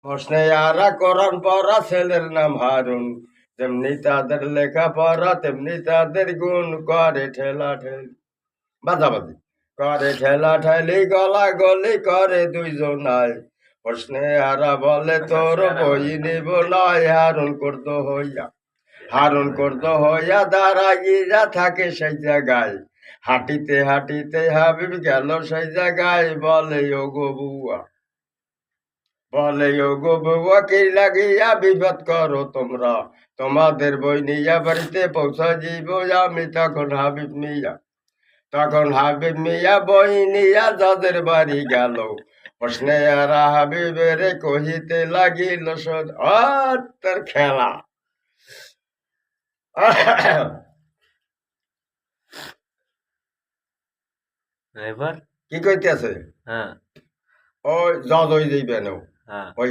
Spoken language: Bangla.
হোসনেয়ারা কোরআন পড়া ছেলের নাম হারুন, তেমনি তাদের লেখাপড়া তেমনি তাদের গুণ, করে ঠেলা ঠেলি বাজাবাজি, করে ঠেলা ঠেলি গলা গলি করে দুইজনাই। হোসনেয়ারা বলে তোর বই নিব নয়, হারুন করতো হইয়া দাঁড়াইয়া থাকে সেই জায়গায়। হাঁটিতে হাঁটিতে হাবিব গেল সেই জায়গায়, বলে ও গো বউয়া কি লাগিয়া বিপদ করো তোমরা, তোমাদের বই নিয়া বাড়িতে পৌঁছা দিব আমি। তখন হাবিব মিয়া বই নিয়া যাদের বাড়ি গেল। হোসনেয়ারা হাবিবের কহিতে লাগিল তোর খেলা। এবার কি কইতেছে? হ্যাঁ ওই জজ হয়ে যাইবেন, ওই